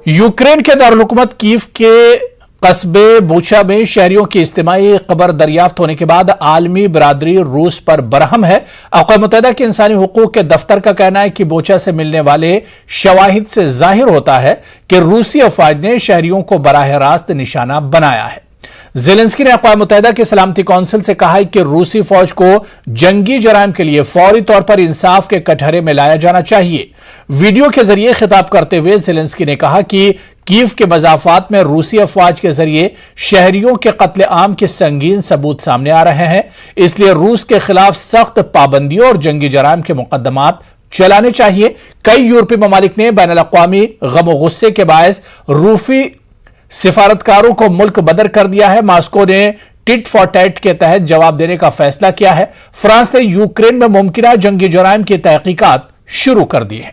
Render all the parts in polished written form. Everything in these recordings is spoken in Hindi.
यूक्रेन के दारुल-हुकूमत कीव के कस्बे बूचा में शहरियों की इज्तिमाई कब्र दरियाफ्त होने के बाद आलमी बरादरी रूस पर बरहम है। अक़वाम मुत्तहिदा के इंसानी हुकूक के दफ्तर का कहना है कि बूचा से मिलने वाले शवाहिद से जाहिर होता है कि रूसी अफवाज ने शहरियों को बराह रास्त निशाना बनाया है। ज़ेलेंस्की ने अक़वाम मुत्तहिदा की सलामती कौंसिल से कहा है कि रूसी फौज को जंगी जराइम के लिए फौरी तौर पर इंसाफ के कटहरे में लाया जाना चाहिए। वीडियो के जरिए खिताब करते हुए ज़ेलेंस्की ने कहा कि कीव के मज़ाफ़ात में रूसी अफवाज के जरिए शहरियों के कत्ले आम के संगीन सबूत सामने आ रहे हैं, इसलिए रूस के खिलाफ सख्त पाबंदियों और जंगी जराइम के मुकदमात चलाने चाहिए। कई यूरोपीय ममालिक ने बैनुल अक़वामी गम गुस्से के बायस रूसी सिफारतकारों को मुल्क बदर कर दिया है। मास्को ने टिट फॉर टैट के तहत जवाब देने का फैसला किया है। फ्रांस ने यूक्रेन में मुमकिन जंगी जराइम की तहकीकात शुरू कर दी है।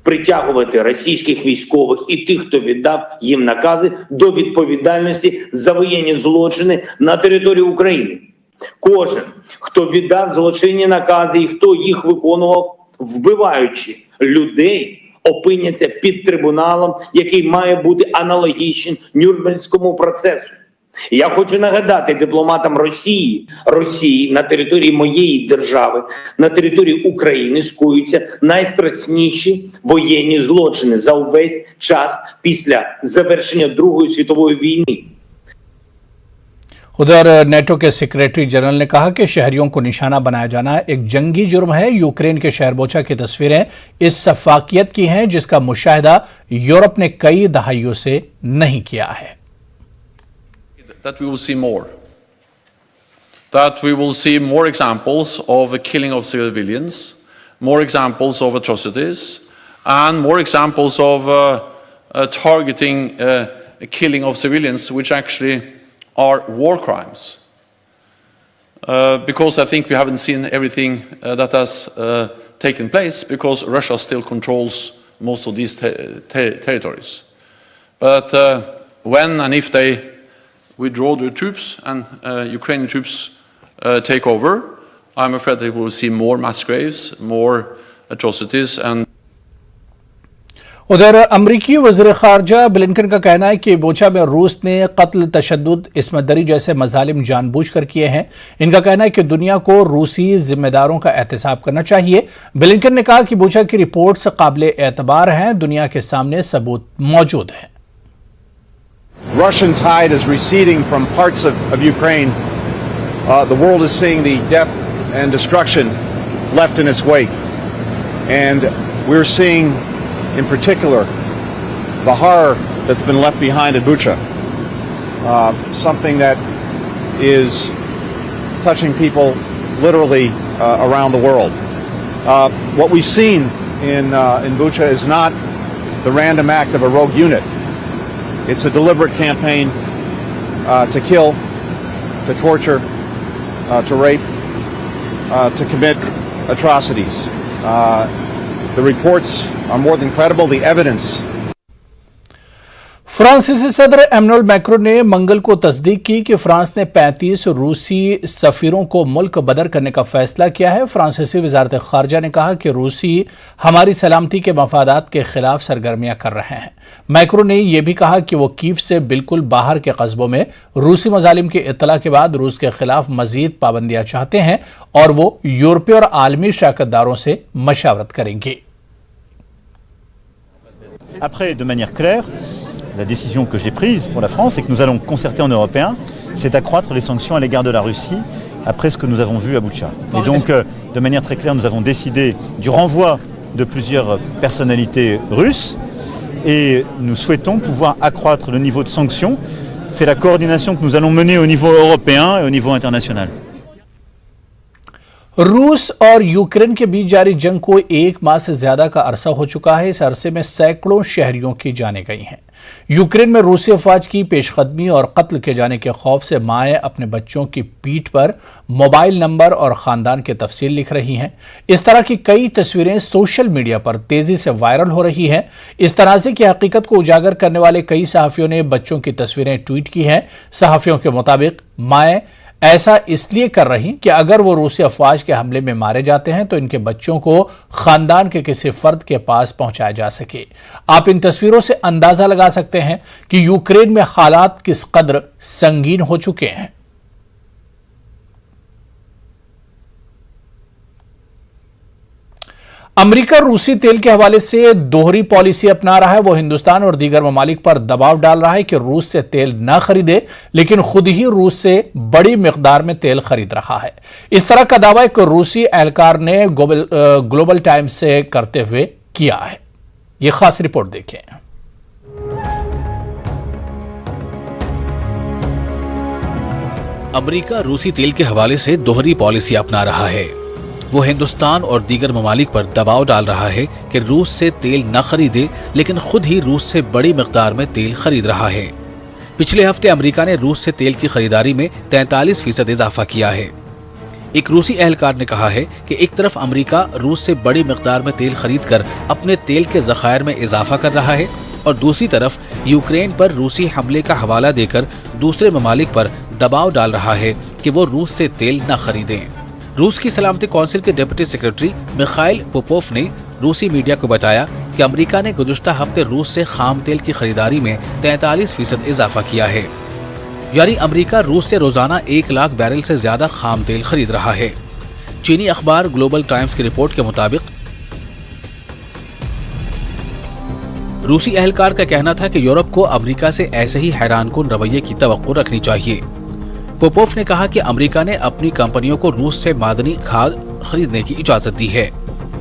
Притягувати російських військових і тих, хто віддав їм накази, до відповідальності за воєнні злочини на території України. Кожен, хто віддав злочинні накази і хто їх виконував, вбиваючи людей, опиняться під трибуналом, який має бути аналогічним Нюрнберзькому процесу. Я хочу нагадати дипломатам Росії на території моєї держави, на території України скоюються найстрашніші воєнні злочини за увесь час після завершення Другої світової війни. उधर नेटो के सेक्रेटरी जनरल ने कहा कि शहरियों को निशाना बनाया जाना एक जंगी जुर्म है। यूक्रेन के शहर बोचा की तस्वीरें इस सफाकियत की हैं जिसका मुशाहिदा यूरोप ने कई दहाइयों से नहीं किया है। That we will see more. That we will see more examples of the killing of civilians, more examples of atrocities, and more examples of targeting killing of civilians, which actually are war crimes. Because I think we haven't seen everything that has taken place, because Russia still controls most of these territories. But when and if they withdraw their troops and Ukrainian troops take over, I'm afraid that we will see more mass graves, more atrocities and उधर अमरीकी वज़ीर ख़ारजा ब्लिंकन का कहना है कि बोचा में रूस ने कत्ल, तशद्दुद, इस्मतदरी जैसे मज़ालिम जानबूझकर किए हैं। इनका कहना है कि दुनिया को रूसी जिम्मेदारों का एहतसाब करना चाहिए। ब्लिंकन ने कहा कि बोचा की रिपोर्ट्स काबिले एतबार हैं, दुनिया के सामने सबूत मौजूद हैं। Russian tide is receding from parts of Ukraine. The world is seeing the death and destruction left in its wake. And we're seeing, in particular, the horror that's been left behind at Bucha. Something that is touching people literally around the world. What we've seen in Bucha is not the random act of a rogue unit. It's a deliberate campaign to kill, to torture, to rape, to commit atrocities. The reports are more than credible. The evidence. फ्रांसीसी सदर एमनुअल मैक्रोन ने मंगल को तस्दीक की कि फ्रांस ने 35 रूसी सफीरों को मुल्क बदर करने का फैसला किया है। फ्रांसीसी वजारत खारजा ने कहा कि रूसी हमारी सलामती के मफादात के खिलाफ सरगर्मियां कर रहे हैं। मैक्रोन ने यह भी कहा कि वो कीव से बिल्कुल बाहर के कस्बों में रूसी मजालिम की इत्तला के बाद रूस के खिलाफ मजीद पाबंदियां चाहते हैं और वो यूरोपीय और आलमी शराकतदारों से मशावरत करेंगे। Après, de manière claire, la décision que j'ai prise pour la France et que nous allons concerter en Européens, c'est d'accroître les sanctions à l'égard de la Russie après ce que nous avons vu à Boutcha. Et donc, de manière très claire, nous avons décidé du renvoi de plusieurs personnalités russes et nous souhaitons pouvoir accroître le niveau de sanctions. C'est la coordination que nous allons mener au niveau européen et au niveau international. रूस और यूक्रेन के बीच जारी जंग को 1 माह से ज्यादा का अरसा हो चुका है। इस अरसे में सैकड़ों शहरियों की जानें गई हैं। यूक्रेन में रूसी अफवाज की पेशकदमी और कत्ल किए जाने के खौफ से माएँ अपने बच्चों की पीठ पर मोबाइल नंबर और ख़ानदान की तफसील लिख रही हैं। इस तरह की कई तस्वीरें सोशल मीडिया पर तेज़ी से वायरल हो रही हैं। इस तनाज़े की हकीकत को उजागर करने वाले कई सहाफ़ियों ने बच्चों की तस्वीरें ट्वीट की हैं। सहाफ़ियों के मुताबिक माएँ ऐसा इसलिए कर रही कि अगर वो रूसी अफवाज के हमले में मारे जाते हैं तो इनके बच्चों को खानदान के किसी फर्द के पास पहुंचाया जा सके। आप इन तस्वीरों से अंदाजा लगा सकते हैं कि यूक्रेन में हालात किस कदर संगीन हो चुके हैं। अमेरिका रूसी तेल के हवाले से दोहरी पॉलिसी अपना रहा है। वो हिंदुस्तान और दीगर ममालिक पर दबाव डाल रहा है कि रूस से तेल न खरीदे, लेकिन खुद ही रूस से बड़ी मिकदार में तेल खरीद रहा है। इस तरह का दावा एक रूसी एहलकार ने ग्लोबल टाइम्स से करते हुए किया है। यह खास रिपोर्ट देखें। अमेरिका रूसी तेल के हवाले से दोहरी पॉलिसी अपना रहा है। वो हिंदुस्तान और दीगर ममालिक पर दबाव डाल रहा है कि रूस से तेल न खरीदे, लेकिन खुद ही रूस से बड़ी मिकदार में तेल खरीद रहा है। पिछले हफ्ते अमेरिका ने रूस से तेल की खरीदारी में 43% इजाफा किया है। एक रूसी एहलकार ने कहा है कि एक तरफ अमेरिका रूस से बड़ी मिकदार में तेल खरीदकर अपने तेल के ज़खायर में इजाफा कर रहा है और दूसरी तरफ यूक्रेन पर रूसी हमले का हवाला देकर दूसरे ममालिक पर दबाव डाल रहा है कि वो रूस से तेल न खरीदें। रूस की सलामती कौंसिल के डिप्टी सेक्रेटरी मिखाइल पोपोव ने रूसी मीडिया को बताया कि अमेरिका ने गुज़श्ता हफ्ते रूस से खाम तेल की खरीदारी में 43% इजाफा किया है। यानी अमेरिका रूस से रोजाना 1 लाख बैरल से ज्यादा खाम तेल खरीद रहा है। चीनी अखबार ग्लोबल टाइम्स की रिपोर्ट के मुताबिक रूसी एहलकार का कहना था कि यूरोप को अमेरिका से ऐसे ही हैरानकुन रवैये की तवक्को रखनी चाहिए। पोपोव ने कहा कि अमेरिका ने अपनी कंपनियों को रूस से मादनी खाद खरीदने की इजाजत दी है।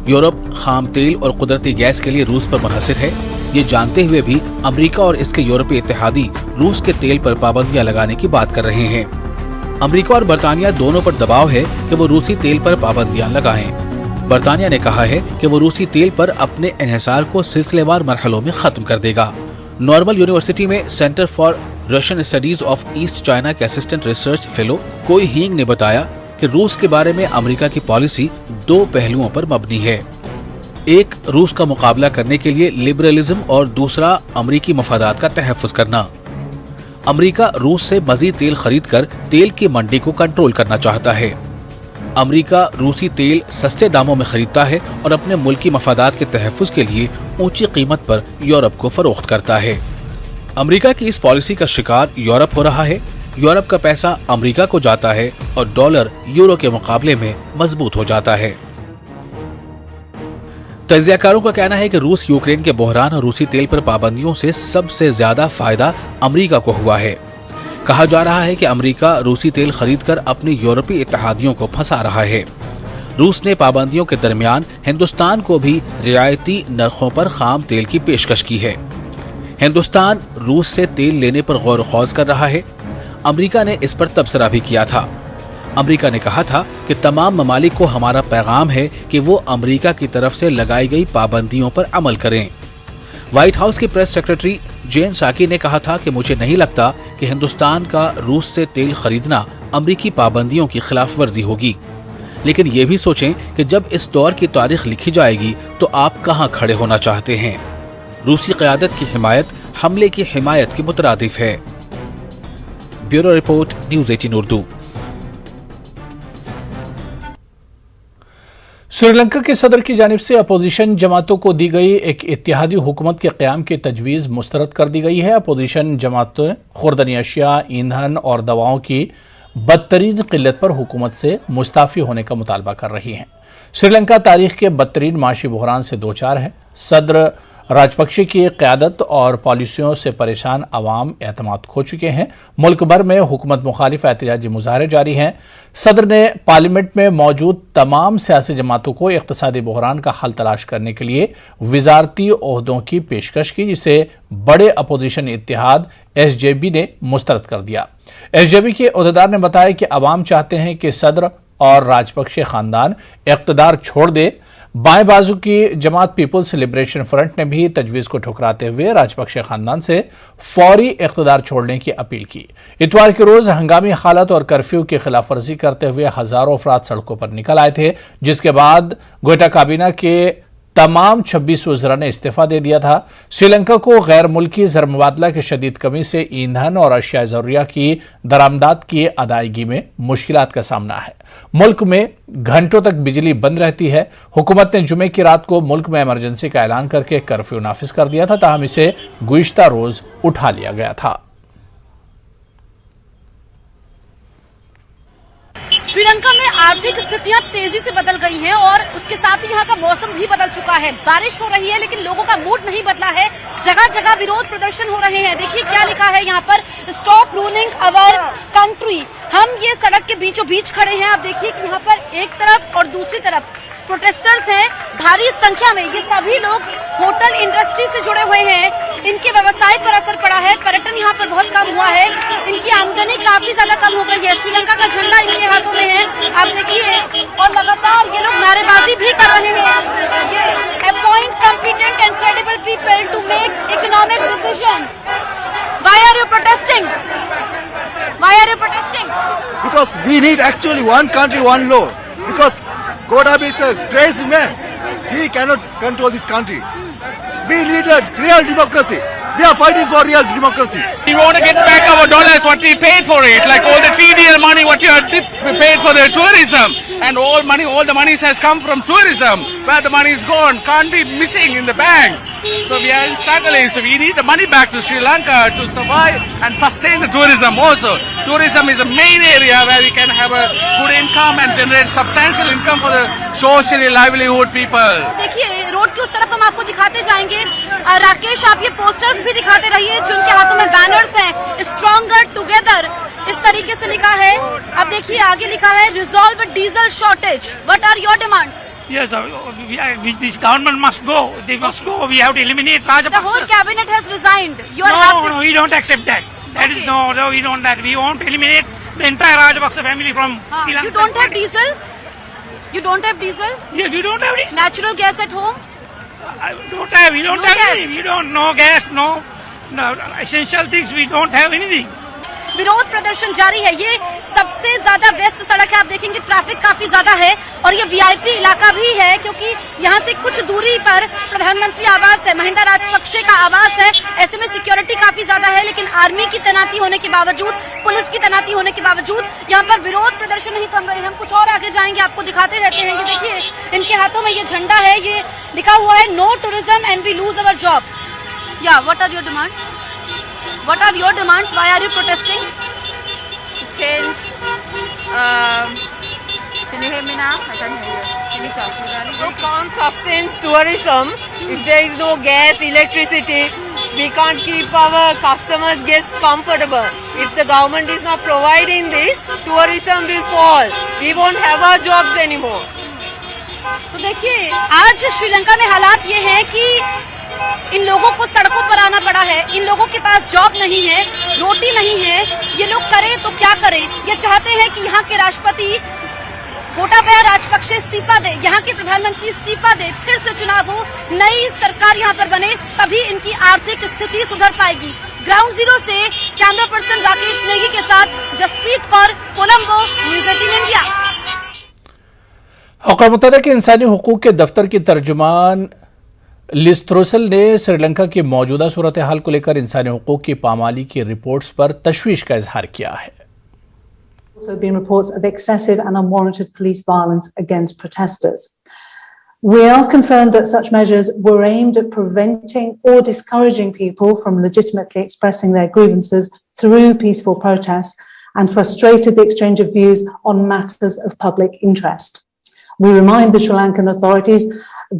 यूरोप खाम तेल और कुदरती गैस के लिए रूस पर मुनहसिर है। ये जानते हुए भी अमेरिका और इसके यूरोपीय इत्तेहादी रूस के तेल पर पाबंदियां लगाने की बात कर रहे हैं। अमेरिका और बरतानिया दोनों पर दबाव है कि वो रूसी तेल पर पाबंदियां लगाएं। बरतानिया ने कहा है कि वो रूसी तेल पर अपने इन्हिसार को सिलसिलेवार मरहलों में खत्म कर देगा। नॉर्मल यूनिवर्सिटी में centre for Russian studies of east China के असिस्टेंट रिसर्च फेलो कोई हींग ने बताया कि रूस के बारे में अमेरिका की पॉलिसी 2 पहलुओं पर मबनी है। एक, रूस का मुकाबला करने के लिए लिबरलिज्म और दूसरा अमेरिकी मफादात का तहफ़्फ़ुज़ करना। अमेरिका रूस से मज़ीद तेल खरीदकर तेल की मंडी को कंट्रोल करना चाहता है। अमेरिका रूसी तेल सस्ते दामों में खरीदता है और अपने मुल्की मफादात के तहफ़्फ़ुज़ के लिए ऊंची कीमत पर यूरोप को फरोख्त करता है। अमेरिका की इस पॉलिसी का शिकार यूरोप हो रहा है। यूरोप का पैसा अमेरिका को जाता है और डॉलर यूरो के मुकाबले में मजबूत हो जाता है। तज्जियाकारों का कहना है कि रूस यूक्रेन के बहरान और रूसी तेल पर पाबंदियों से सबसे ज्यादा फायदा अमेरिका को हुआ है। कहा जा रहा है कि अमेरिका रूसी तेल खरीदकर अपने यूरोपीय इत्तेहादियों को फंसा रहा है। रूस ने पाबंदियों के दरमियान हिंदुस्तान को भी रियायती नरखों पर खाम तेल की पेशकश की है। हिंदुस्तान रूस से तेल लेने पर गौर खौज कर रहा है। अमेरिका ने इस पर तबसरा भी किया था। अमेरिका ने कहा था कि तमाम ममालिक को हमारा पैगाम है कि वो अमेरिका की तरफ से लगाई गई पाबंदियों पर अमल करें। व्हाइट हाउस की प्रेस सेक्रेटरी जेन साकी ने कहा था कि मुझे नहीं लगता कि हिंदुस्तान का रूस से तेल खरीदना अमेरिकी पाबंदियों की खिलाफ वर्जी होगी, लेकिन ये भी सोचें कि जब इस दौर की तारीख लिखी जाएगी तो आप कहां खड़े होना चाहते हैं। रूसी क़यादत की हिमायत हमले की हिमायत के मुतरादिफ है। Bureau report, news 18 Urdu. Sri Lanka के सदर की जानिब से अपोजिशन जमातों को दी गई एक इत्तेहादी हुकूमत के क़याम की तजवीज़ मुस्तरद कर दी गई है। अपोजिशन जमातें खुर्दनी अशिया, ईंधन और दवाओं की बदतरीन किल्लत पर हुकूमत से मुस्ताफ़ी होने का मुतालबा कर रही हैं। श्रीलंका तारीख के बदतरीन माशी बहरान से दो चार है। सदर राजपक्षे की क़यादत और पॉलिसियों से परेशान अवाम एतमाद खो चुके हैं। मुल्क भर में हुकूमत मुखालिफ एहतजाजी मुजाहरे जारी हैं। सदर ने पार्लियामेंट में मौजूद तमाम सियासी जमातों को इक़्तिसादी बहरान का हल तलाश करने के लिए वज़ारती ओहदों की पेशकश की, जिसे बड़े अपोजिशन इत्तेहाद SJB ने मुस्तरद कर दिया। SJB के ओहदेदार ने बताया कि अवाम चाहते हैं कि सदर और राजपक्षे ख़ानदान इक़्तिदार छोड़ दे। बाएं बाजू की जमात पीपल्स लिबरेशन फ्रंट ने भी तजवीज़ को ठुकराते हुए राजपक्षे खानदान से फौरी इक़्तिदार छोड़ने की अपील की। इतवार के रोज़ हंगामी हालत और कर्फ्यू की खिलाफ वर्जी करते हुए हज़ारों अफराद सड़कों पर निकल आए थे, जिसके बाद गोयटा काबीना के तमाम 26 वज़रा ने इस्तीफा दे दिया था। श्रीलंका को गैर मुल्की ज़र-मुबादला की शदीद कमी से ईंधन और अशिया ज़रूरिया की दरामदात की अदायगी में मुश्किलात का सामना है। मुल्क में घंटों तक बिजली बंद रहती है। हुकूमत ने जुमे की रात को मुल्क में इमरजेंसी का ऐलान करके कर्फ्यू नाफिज कर दिया था, ताहम इसे गुज़िश्ता रोज उठा लिया गया था। श्रीलंका में आर्थिक स्थितियां तेजी से बदल गई हैं और उसके साथ ही यहाँ का मौसम भी बदल चुका है। बारिश हो रही है लेकिन लोगों का मूड नहीं बदला है। जगह जगह विरोध प्रदर्शन हो रहे हैं। देखिए क्या लिखा है यहाँ पर, स्टॉप रूलिंग अवर कंट्री। हम ये सड़क के बीचों बीच खड़े हैं। आप देखिए कि यहाँ पर एक तरफ और दूसरी तरफ प्रोटेस्टर्स हैं भारी संख्या में। ये सभी लोग होटल इंडस्ट्री से जुड़े हुए हैं। इनके व्यवसाय पर असर पड़ा है। पर्यटन यहाँ पर बहुत कम हुआ है। इनकी आमदनी काफी ज्यादा कम हो गई है। श्रीलंका का झंडा इनके हाथों में है, आप देखिए, और लगातार ये लोग नारेबाजी भी कर रहे हैं। ये appoint competent and credible people to make economic decision. Why are you protesting? Why are you protesting? Because we need actually one country, one law. Because Gotabaya is a crazy man. He cannot control this country. We need a real democracy. We are fighting for real democracy. We want to get back our dollars, what we paid for it, like all the TDL money, what you have paid for the tourism, and all the money has come from tourism. Where the money is gone, can't be missing in the bank. So we are struggling. So we need the money back to Sri Lanka to survive and sustain the tourism also. Tourism is a main area where we can have a good income and generate substantial income for the socially livelihood people. देखिए रोड के उस तरफ हम आपको दिखाते जाएंगे। राकेश, आप ये पोस्टर्स भी दिखाते रहिए जो उनके हाथों में बैनर्स हैं, स्ट्रॉन्गर टुगेदर, इस तरीके से लिखा है। अब देखिए आगे लिखा है, resolve diesel shortage. What are your demands? Yes, this government must go. They must go. We have to eliminate Rajapaksa. The whole cabinet has resigned. You are No, we don't accept that. That is no, we don't that. We want to eliminate the entire Rajapaksa family from Sri Lanka. You don't have diesel? You don't have diesel? Yes, we don't have this. Natural gas at home? Don't have. We don't No have gas. anything. We don't. No gas. No essential things. We don't have anything. विरोध प्रदर्शन जारी है। ये सबसे ज्यादा व्यस्त सड़क है। आप देखेंगे ट्रैफिक काफी ज्यादा है और ये वीआईपी इलाका भी है क्योंकि यहाँ से कुछ दूरी पर प्रधानमंत्री आवास है, महिंदा राजपक्षे का आवास है। ऐसे में सिक्योरिटी काफी ज्यादा है, लेकिन आर्मी की तैनाती होने के बावजूद, पुलिस की तैनाती होने के बावजूद यहाँ पर विरोध प्रदर्शन नहीं थम रहे। हम कुछ और आगे जाएंगे, आपको दिखाते रहते हैं। ये देखिए इनके हाथों में ये झंडा है, ये लिखा हुआ है no tourism and we lose our jobs. या what are your demands? What are your demands? Why are you protesting? To change. Can you hear me now? I can hear you. Can you talk? We can't sustain tourism if there is no gas, electricity. We can't keep our customers' guests comfortable. If the government is not providing this, tourism will fall. We won't have our jobs anymore. तो देखिए आज श्रीलंका में हालात ये हैं कि इन लोगों को सड़कों पर आना पड़ा है। इन लोगों के पास जॉब नहीं है, रोटी नहीं है। ये लोग करें तो क्या करें? ये चाहते हैं कि यहाँ के राष्ट्रपति गोटाबाया राजपक्षे इस्तीफा दे, यहाँ के प्रधानमंत्री इस्तीफा दे, फिर से चुनाव हो, नई सरकार यहाँ पर बने, तभी इनकी आर्थिक स्थिति सुधर पाएगी। ग्राउंड जीरो से कैमरा पर्सन राकेश नेगी के साथ जसप्रीत कौर, कोलंबो, न्यूज़ 18 इंडिया। अक़वाम मुत्तहिदा के इंसानी हुकूक के दफ्तर की तर्जुमान लिज थ्रोसेल ने श्रीलंका की मौजूदा सूरत हाल को लेकर इंसानी हुकूक की पामाली की रिपोर्ट्स पर तशवीश का इजहार किया है। Also been reports of excessive and unwarranted police violence against protesters. We are concerned that such measures were aimed at preventing or discouraging people from legitimately expressing their grievances through peaceful protests and frustrated the exchange of views on matters of public interest. We remind the Sri Lankan authorities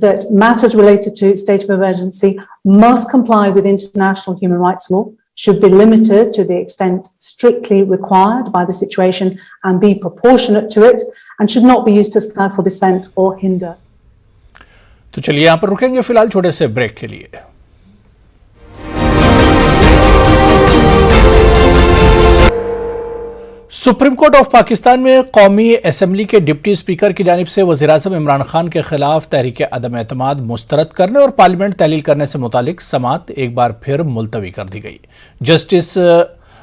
that matters related to state of emergency must comply with international human rights law, should be limited to the extent strictly required by the situation and be proportionate to it, and should not be used to stifle dissent or hinder. तो चलिए यहां पर रुकेंगे फिलहाल छोटे से ब्रेक के लिए। सुप्रीम कोर्ट ऑफ पाकिस्तान में कौमी असम्बली के डिप्टी स्पीकर की जानिब से वज़ीर-ए-आज़म इमरान खान के खिलाफ तहरीक अदम एतमाद मुस्तरद करने और पार्लियामेंट तहलील करने से मुतालिक समाअत एक बार फिर मुलतवी कर दी गई। जस्टिस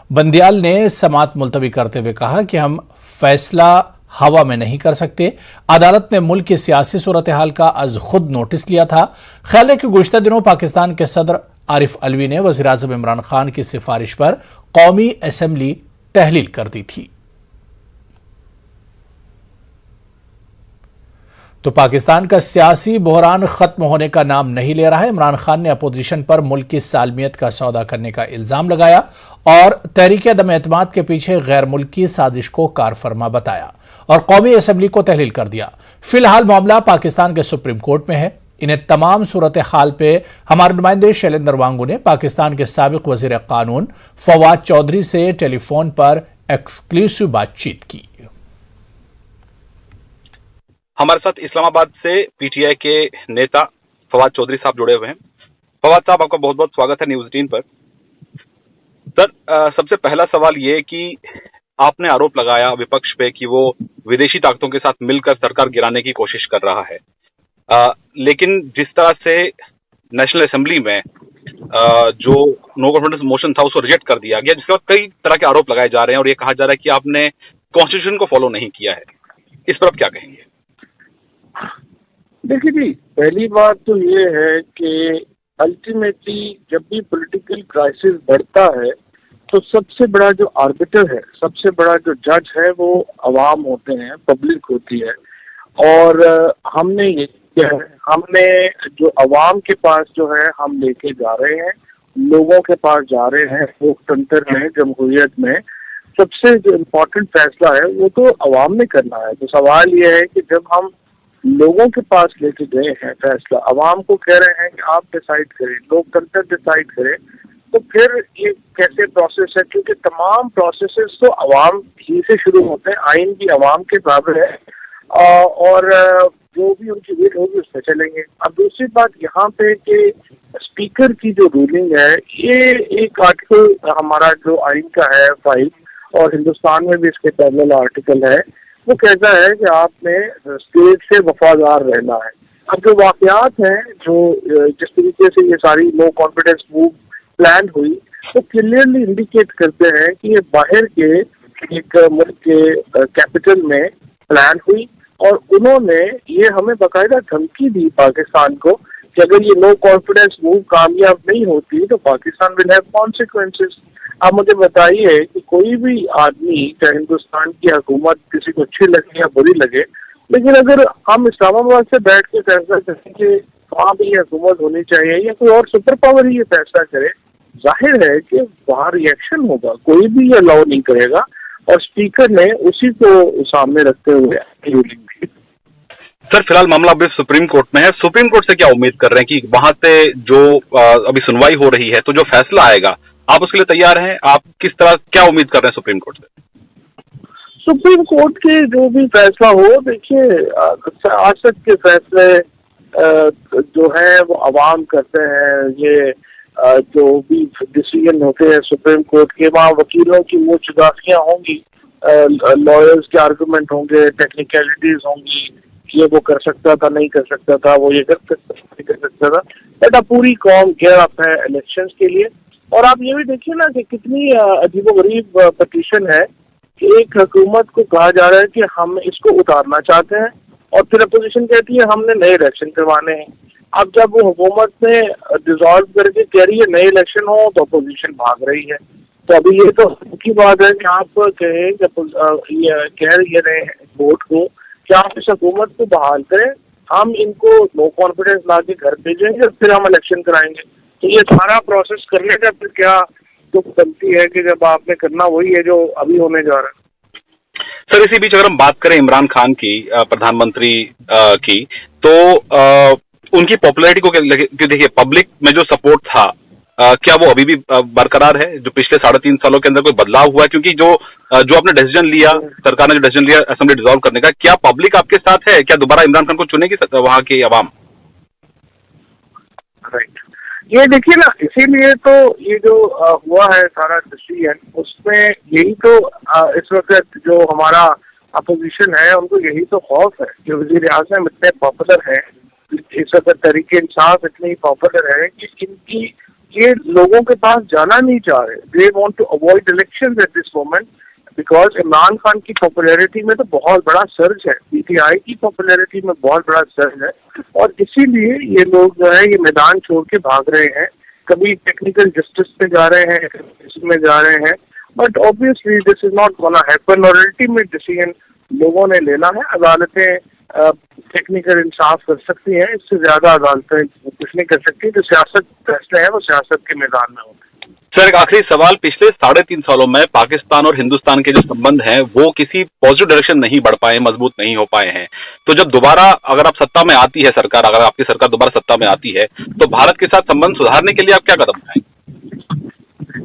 बंदियाल ने समाअत मुलतवी करते हुए कहा कि हम फैसला हवा में नहीं कर सकते। अदालत ने मुल्क की सियासी सूरत हाल का अज खुद नोटिस लिया था। ख्याल है कि गुज़िश्ता दिनों पाकिस्तान के सदर आरिफ अलवी ने वज़ीर-ए-आज़म इमरान खान की सिफारिश पर कौमी असम्बली तहलील कर दी थी। तो पाकिस्तान का सियासी बहरान खत्म होने का नाम नहीं ले रहा है। इमरान खान ने अपोजिशन पर मुल्क की सालमियत का सौदा करने का इल्जाम लगाया और तहरीक अदम एतमाद के पीछे गैर मुल्की साजिश को कारफरमा बताया और कौमी असम्बली को तहलील कर दिया। फिलहाल मामला पाकिस्तान के सुप्रीम कोर्ट में है। इन्हें तमाम सूरत हाल पे हमारे नुमाइंदे शैलेंद्र वांगू ने पाकिस्तान के साबिक वजीर कानून फवाद चौधरी से टेलीफोन पर एक्सक्लूसिव बातचीत की। हमारे साथ इस्लामाबाद से पीटीआई के नेता फवाद चौधरी साहब जुड़े हुए हैं। फवाद साहब, आपका बहुत बहुत स्वागत है न्यूज़ 18 पर। सर, सबसे पहला सवाल ये कि आपने आरोप लगाया विपक्ष पे कि वो विदेशी ताकतों के साथ मिलकर सरकार गिराने की कोशिश कर रहा है, लेकिन जिस तरह से नेशनल असेंबली में जो नो कॉन्फिडेंस मोशन था उसको रिजेक्ट कर दिया गया, जिसके बाद कई तरह के आरोप लगाए जा रहे हैं और ये कहा जा रहा है कि आपने कॉन्स्टिट्यूशन को फॉलो नहीं किया है। इस पर आप क्या कहेंगे? देखिए जी, पहली बात तो ये है कि अल्टीमेटली जब भी पॉलिटिकल क्राइसिस बढ़ता है तो सबसे बड़ा जो आर्बिटर है, सबसे बड़ा जो जज है वो अवाम होते हैं, पब्लिक होती है। और हमने ये किया है, हमने जो अवाम के पास जो है हम लेके जा रहे हैं, लोगों के पास जा रहे हैं। लोकतंत्र में, जमहूरियत में सबसे जो इम्पोर्टेंट फैसला है वो तो अवाम ने करना है। तो सवाल ये है कि जब हम लोगों के पास लेके गए हैं फैसला, अवाम को कह रहे हैं कि आप डिसाइड करें, लोकतंत्र डिसाइड करें, तो फिर ये कैसे प्रोसेस है? क्योंकि तमाम प्रोसेसेस तो अवाम ही से शुरू होते हैं, आइन भी अवाम के बराबर है और जो भी उनकी विल होगी उस पर चलेंगे। अब दूसरी बात यहाँ पे कि स्पीकर की जो रूलिंग है, ये एक आर्टिकल हमारा जो आइन का है 5 और हिंदुस्तान में भी इसके पैरेलल आर्टिकल है, वो कहता है कि आपने स्टेट से वफादार रहना है। अब जो वाकयात हैं, जो जिस तरीके से ये sorry no confidence move plan हुई, तो क्लियरली इंडिकेट करते हैं कि ये बाहर के एक मुल्क के कैपिटल में प्लान हुई और उन्होंने ये हमें बाकायदा धमकी दी पाकिस्तान को कि अगर ये नो कॉन्फिडेंस मूव कामयाब नहीं होती तो पाकिस्तान विल हैव कॉन्सिक्वेंसेस। आप मुझे बताइए कि कोई भी आदमी, चाहे हिंदुस्तान की हुकूमत किसी को अच्छी लगे या बुरी लगे, लेकिन अगर हम इस्लामाबाद से बैठ के फैसला करें कि वहाँ भी ये हुकूमत होनी चाहिए या कोई और सुपर पावर ही ये फैसला करे, जाहिर है कि वहाँ रिएक्शन होगा, कोई भी ये अलाउ नहीं करेगा। और स्पीकर ने उसी को सामने रखते हुए रूलिंग दी। सर, फिलहाल मामला अभी सुप्रीम कोर्ट में है। सुप्रीम कोर्ट से क्या उम्मीद कर रहे हैं कि वहां से जो अभी सुनवाई हो रही है तो जो फैसला आएगा, आप उसके लिए तैयार हैं? आप किस तरह क्या उम्मीद कर रहे हैं सुप्रीम कोर्ट से? सुप्रीम कोर्ट के जो भी फैसला हो, देखिए आज तक के फैसले जो है वो अवाम करते हैं। ये जो भी डिसीजन होते हैं सुप्रीम कोर्ट के, वहाँ वकीलों की मुँह चुदासियाँ होंगी, लॉयर्स के आर्गुमेंट होंगे, टेक्निकलिटीज होंगी, ये वो कर सकता था, नहीं कर सकता था, वो ये कर सकता था, नहीं कर सकता था। बट अब पूरी कौम गेयर अप है इलेक्शंस के लिए। और आप ये भी देखिए ना कि कितनी अजीबोगरीब पटिशन है कि एक हुकूमत को कहा जा रहा है कि हम इसको उतारना चाहते हैं और फिर अपोजिशन कहती है हमने नए इलेक्शन करवाने हैं। अब जब वो हुकूमत ने डिसॉल्व करके कह रही है नए इलेक्शन हो तो अपोजिशन भाग रही है। तो अभी ये तो की बात है कि आप कहें कि कह रहे हैं वोट को कि आप इस हुकूमत को बहाल करें, हम इनको नो कॉन्फिडेंस ला के घर भेजेंगे और फिर हम इलेक्शन कराएंगे। तो ये सारा प्रोसेस करने का फिर क्या दुख बनती है कि जब आपने करना वही है जो अभी होने जा रहा है। सर, इसी बीच अगर हम बात करें इमरान खान की, प्रधानमंत्री की, तो उनकी पॉपुलैरिटी को देखिए, पब्लिक में जो सपोर्ट था, क्या वो अभी भी बरकरार है? जो पिछले 3.5 सालों के अंदर कोई बदलाव हुआ है? क्योंकि जो आपने डिसीजन लिया, सरकार ने जो डिसीजन लिया असेंबली डिसॉल्व करने का, क्या पब्लिक आपके साथ है? क्या दोबारा इमरान खान को चुनेगी वहां की आवाम? राइट, ये देखिए ना, इसीलिए तो ये जो हुआ है सारा डिसीजन, उसमें यही तो इस वक्त जो हमारा अपोजिशन है उनको यही तो खौफ है कि वज़ीर-ए-आज़म इतने पॉपुलर है, इस वक्त तहरीक इंसाफ इतनी पॉपुलर है कि इनकी ये लोगों के पास जाना नहीं चाह रहे। They want to avoid elections at this moment because Imran Khan की पॉपुलैरिटी में तो बहुत बड़ा सर्ज है, पीटीआई की पॉपुलैरिटी में बहुत बड़ा सर्ज है, और इसीलिए ये लोग जो है ये मैदान छोड़ के भाग रहे हैं। कभी टेक्निकल जस्टिस में जा रहे हैं, कभी इसमें जा रहे हैं, but obviously this is not gonna happen, और अल्टीमेट डिसीजन लोगों ने लेना है। अदालतें टेक्निकल इंसाफ कर सकती हैं, इससे ज्यादा अदालतें कुछ नहीं कर सकती। जो सियासत फैसले हैं वो सियासत के मैदान में होंगे। सर, एक आखिरी सवाल, पिछले 3.5 सालों में पाकिस्तान और हिंदुस्तान के जो संबंध हैं वो किसी पॉजिटिव डायरेक्शन नहीं बढ़ पाए, मजबूत नहीं हो पाए हैं। तो जब दोबारा अगर आप सत्ता में आती है सरकार, अगर आपकी सरकार दोबारा सत्ता में आती है, तो भारत के साथ संबंध सुधारने के लिए आप क्या कदम उठाएंगे?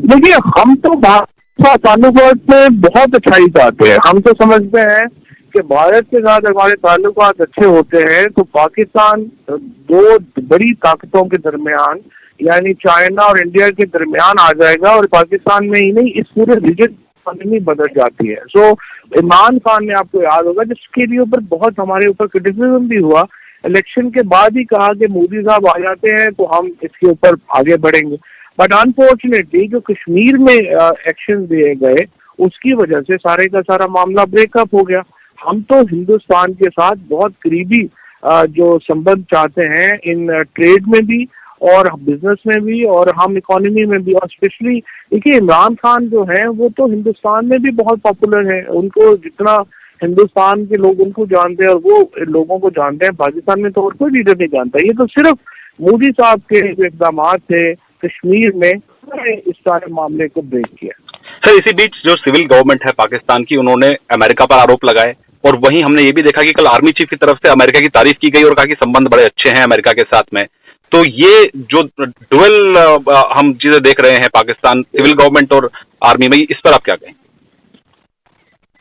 देखिए, हम तो भारत का ताल्लुकात में बहुत अच्छाई चाहते हैं। हम तो समझते हैं कि भारत के साथ हमारे ताल्लुकात अच्छे होते हैं तो पाकिस्तान दो बड़ी ताकतों के दरमियान, यानी चाइना और इंडिया के दरमियान आ जाएगा, और पाकिस्तान में ही नहीं इस पूरे रीजन इकोनॉमी बदल जाती है। सो इमरान खान ने, आपको याद होगा, जिसके लिए ऊपर बहुत हमारे ऊपर क्रिटिसिज्म भी हुआ, इलेक्शन के बाद ही कहा कि मोदी साहब आ जाते हैं तो हम इसके ऊपर आगे बढ़ेंगे। बट अनफॉर्चुनेटली जो कश्मीर में एक्शन दिए गए उसकी वजह से सारे का सारा मामला ब्रेकअप हो गया। हम तो हिंदुस्तान के साथ बहुत करीबी जो संबंध चाहते हैं, इन ट्रेड में भी और बिजनेस में भी, और हम इकोनॉमी में भी। और स्पेशली देखिए, इमरान खान जो है वो तो हिंदुस्तान में भी बहुत पॉपुलर है। उनको जितना हिंदुस्तान के लोग उनको जानते हैं और वो लोगों को जानते हैं, पाकिस्तान में तो और कोई लीडर नहीं जानता। ये तो सिर्फ मोदी साहब के इकदाम थे कश्मीर में इस सारे मामले को ब्रेक किया। सर, इसी बीच जो सिविल गवर्नमेंट है पाकिस्तान की, उन्होंने अमेरिका पर आरोप लगाए, और वहीं हमने ये भी देखा कि कल आर्मी चीफ की तरफ से अमेरिका की तारीफ की गई और कहा कि संबंध बड़े अच्छे हैं अमेरिका के साथ में। तो ये जो डुअल हम चीजें देख रहे हैं पाकिस्तान सिविल गवर्नमेंट और आर्मी में, इस पर आप क्या कहें?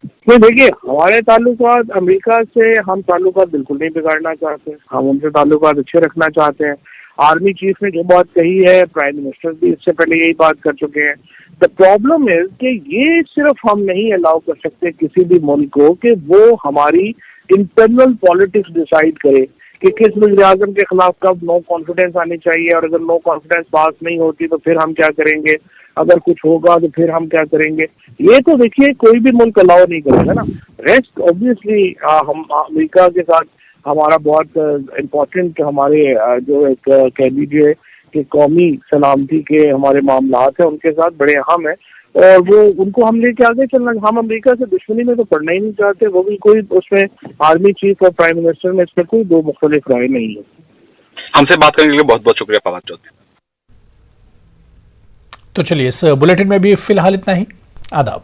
तो देखिए, हमारे ताल्लुकात अमेरिका से हम ताल्लुकात बिल्कुल नहीं बिगाड़ना चाहते, हम उनसे ताल्लुकात अच्छे रखना चाहते हैं। आर्मी चीफ ने जो बात कही है, प्राइम मिनिस्टर भी इससे पहले यही बात कर चुके हैं। द प्रॉब्लम इज कि ये सिर्फ हम नहीं अलाउ कर सकते किसी भी मुल्क को कि वो हमारी इंटरनल पॉलिटिक्स डिसाइड करे कि किस वज़ीर-ए-आज़म के खिलाफ कब नो कॉन्फिडेंस आनी चाहिए, और अगर नो कॉन्फिडेंस पास नहीं होती तो फिर हम क्या करेंगे, अगर कुछ होगा तो फिर हम क्या करेंगे। ये तो देखिए कोई भी मुल्क अलाउ नहीं करेगा ना। रेस्ट ऑब्वियसली हम अमेरिका के साथ हमारा बहुत इम्पोर्टेंट हमारे जो एक कह लीजिए कि कौमी सलामती के हमारे मामलात हैं उनके साथ बड़े अहम है, और वो उनको हम लेके आगे चलना। हम अमेरिका से दुश्मनी में तो पड़ना ही नहीं चाहते, वो भी कोई उसमें आर्मी चीफ और प्राइम मिनिस्टर में इसमें कोई दो मुख्तलिफ राय नहीं है। हमसे बात करने के लिए बहुत बहुत शुक्रिया फवाद चौधरी। तो चलिए, इस बुलेटिन में भी फिलहाल इतना ही। आदाब।